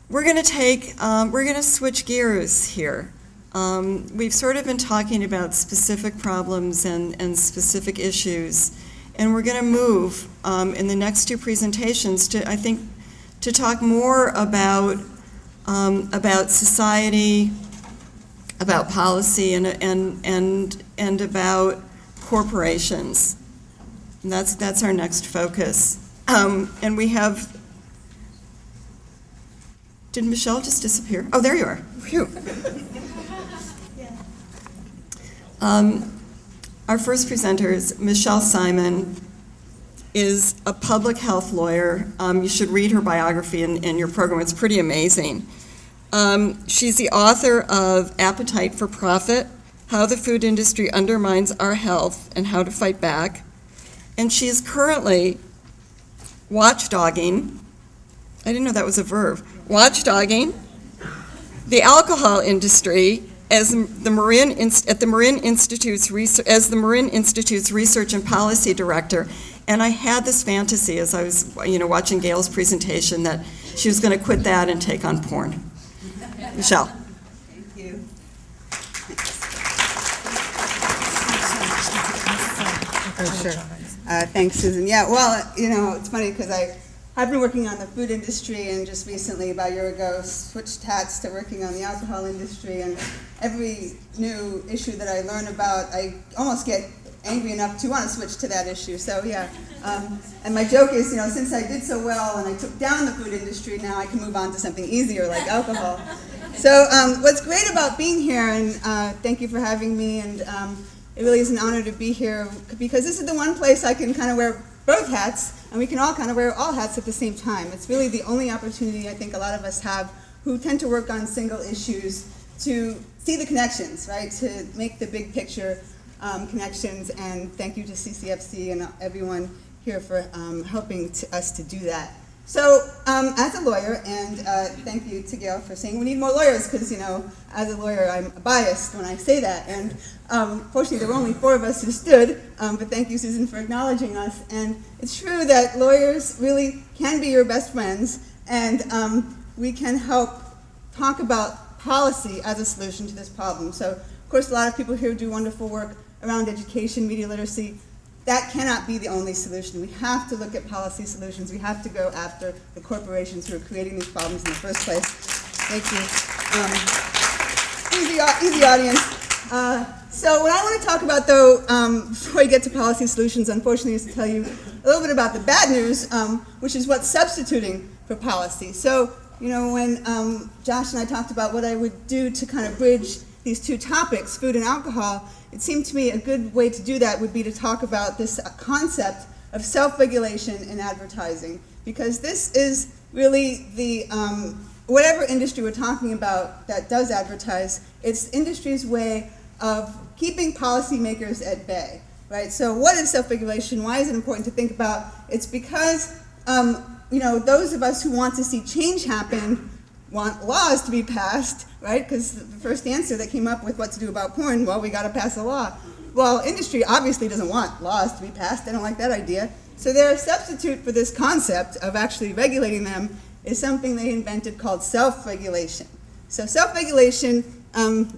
we're going to switch gears here. We've sort of been talking about specific problems and specific issues, and we're going to move in the next two presentations to talk more about society, about policy, and about corporations. And that's our next focus. And we have. Did Michele just disappear? Oh, there you are. Phew. Our first presenter is Michele Simon, is a public health lawyer. You should read her biography in your program. It's pretty amazing. She's the author of Appetite for Profit, How the Food Industry Undermines Our Health and How to Fight Back. And she is currently watchdogging, I didn't know that was a verb, watchdogging the alcohol industry as the Marin Institute's Research and Policy Director. And I had this fantasy as I was, watching Gail's presentation that she was going to quit that and take on porn. Michele. Thank you. Oh, sure. Thanks, Susan. Yeah, well, it's funny because I've been working on the food industry, and just recently, about a year ago, switched hats to working on the alcohol industry. And every new issue that I learn about, I almost get angry enough to want to switch to that issue. So yeah, and my joke is, since I did so well and I took down the food industry, now I can move on to something easier like alcohol. So what's great about being here, and thank you for having me, and it really is an honor to be here because this is the one place I can kind of wear both hats, and we can all kind of wear all hats at the same time. It's really the only opportunity I think a lot of us have who tend to work on single issues to see the connections, right? To make the big picture connections, and thank you to CCFC and everyone here for helping us to do that. So as a lawyer, and thank you to Gail for saying we need more lawyers, because as a lawyer I'm biased when I say that, and fortunately there were only 4 of us who stood, but thank you, Susan, for acknowledging us. And it's true that lawyers really can be your best friends, and we can help talk about policy as a solution to this problem. So of course a lot of people here do wonderful work around education, media literacy. That cannot be the only solution. We have to look at policy solutions. We have to go after the corporations who are creating these problems in the first place. Thank you. Easy audience. So what I want to talk about, though, before we get to policy solutions, unfortunately, is to tell you a little bit about the bad news, which is what's substituting for policy. So, when Josh and I talked about what I would do to kind of bridge these two topics, food and alcohol, it seemed to me a good way to do that would be to talk about this concept of self-regulation in advertising, because this is really the, whatever industry we're talking about that does advertise, it's industry's way of keeping policymakers at bay, right? So what is self-regulation? Why is it important to think about? It's because, those of us who want to see change happen want laws to be passed, right? Because the first answer that came up with what to do about porn, well, we got to pass a law. Well, industry obviously doesn't want laws to be passed. They don't like that idea. So their substitute for this concept of actually regulating them is something they invented called self-regulation. So self-regulation,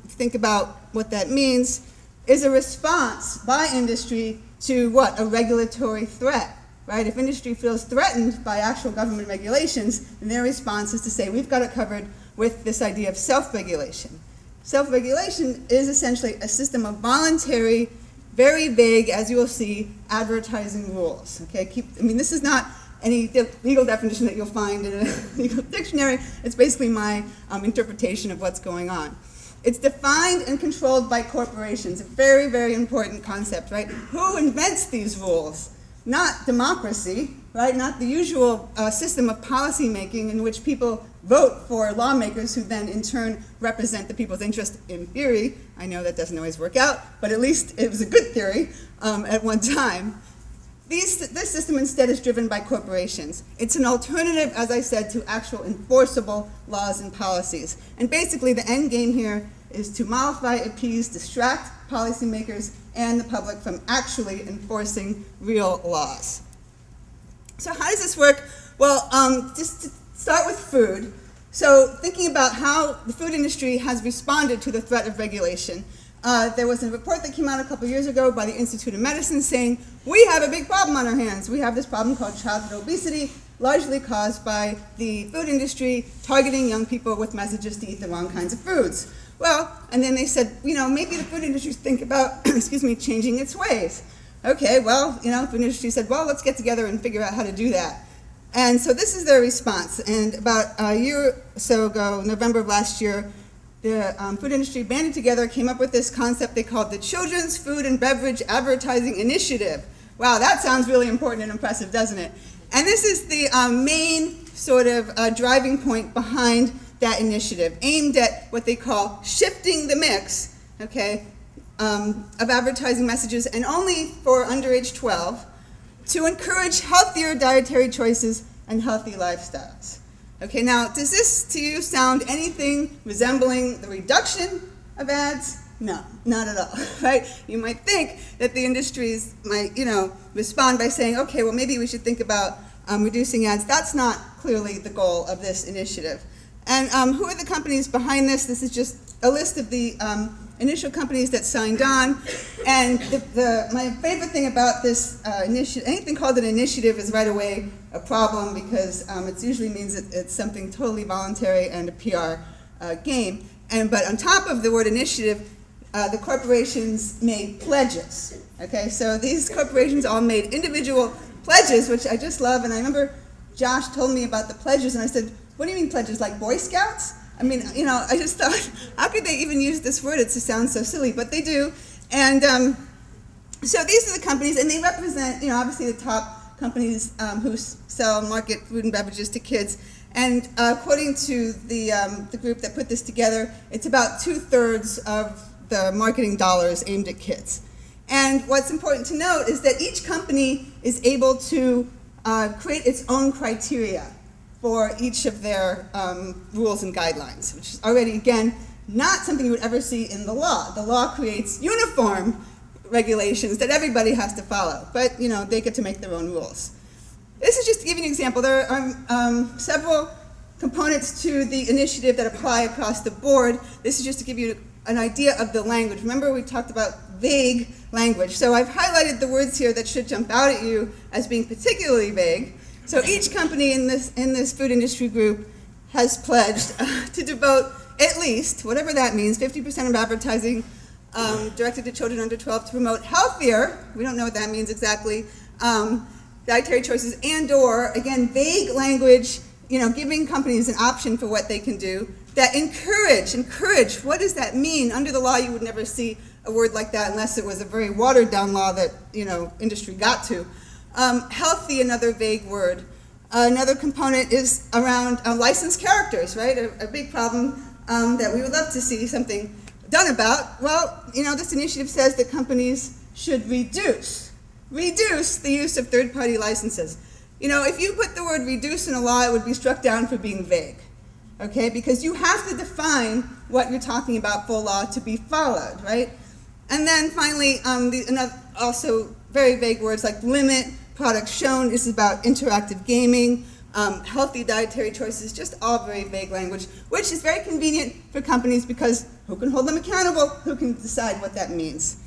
think about what that means, is a response by industry to what? A regulatory threat. Right? If industry feels threatened by actual government regulations, then their response is to say, we've got it covered with this idea of self-regulation. Self-regulation is essentially a system of voluntary, very vague, as you will see, advertising rules. Okay? This is not any legal definition that you'll find in a legal dictionary. It's basically my interpretation of what's going on. It's defined and controlled by corporations, a very, very important concept, right? Who invents these rules? Not democracy, right? Not the usual system of policy making in which people vote for lawmakers who then in turn represent the people's interest in theory. I know that doesn't always work out, but at least it was a good theory at one time. This system instead is driven by corporations. It's an alternative, as I said, to actual enforceable laws and policies. And basically the end game here is to mollify, appease, distract policymakers and the public from actually enforcing real laws. So how does this work? Well, just to start with food, So thinking about how the food industry has responded to the threat of regulation, there was a report that came out a couple years ago by the Institute of Medicine saying, we have a big problem on our hands. We have this problem called childhood obesity, largely caused by the food industry targeting young people with messages to eat the wrong kinds of foods. Well, and then they said, maybe the food industry think about, changing its ways. Okay, well, the food industry said, well, let's get together and figure out how to do that. And so this is their response. And about a year or so ago, November of last year, the food industry banded together, came up with this concept they called the Children's Food and Beverage Advertising Initiative. Wow, that sounds really important and impressive, doesn't it? And this is the main sort of driving point behind that initiative, aimed at what they call shifting the mix, okay, of advertising messages, and only for under age 12, to encourage healthier dietary choices and healthy lifestyles. Okay, now, does this to you sound anything resembling the reduction of ads? No, not at all, right? You might think that the industries might, respond by saying, okay, well, maybe we should think about reducing ads. That's not clearly the goal of this initiative. And who are the companies behind this? This is just a list of the initial companies that signed on. And my favorite thing about this initiative, anything called an initiative is right away a problem, because it usually means it's something totally voluntary and a PR game. But on top of the word initiative, the corporations made pledges. Okay, so these corporations all made individual pledges, which I just love. And I remember Josh told me about the pledges, and I said, what do you mean pledges, like Boy Scouts? I mean, I just thought, how could they even use this word? It just sounds so silly, but they do. And so these are the companies, and they represent, obviously the top companies who sell and market food and beverages to kids. And according to the group that put this together, it's about 2/3 of the marketing dollars aimed at kids. And what's important to note is that each company is able to create its own criteria for each of their rules and guidelines, which is already, again, not something you would ever see in the law. The law creates uniform regulations that everybody has to follow, but they get to make their own rules. This is just to give you an example. There are several components to the initiative that apply across the board. This is just to give you an idea of the language. Remember, we talked about vague language. So I've highlighted the words here that should jump out at you as being particularly vague. So each company in this food industry group has pledged to devote at least, whatever that means, 50% of advertising directed to children under 12 to promote healthier, we don't know what that means exactly, dietary choices and/or, again, vague language, giving companies an option for what they can do that encourage, what does that mean? Under the law, you would never see a word like that unless it was a very watered down law that, industry got to. Healthy, another vague word. Another component is around licensed characters, right? A big problem that we would love to see something done about. Well, this initiative says that companies should reduce the use of third-party licenses. If you put the word reduce in a law, it would be struck down for being vague, okay? Because you have to define what you're talking about for law to be followed, right? And then finally, also very vague words like limit, products shown. This is about interactive gaming, healthy dietary choices, just all very vague language, which is very convenient for companies because who can hold them accountable? Who can decide what that means?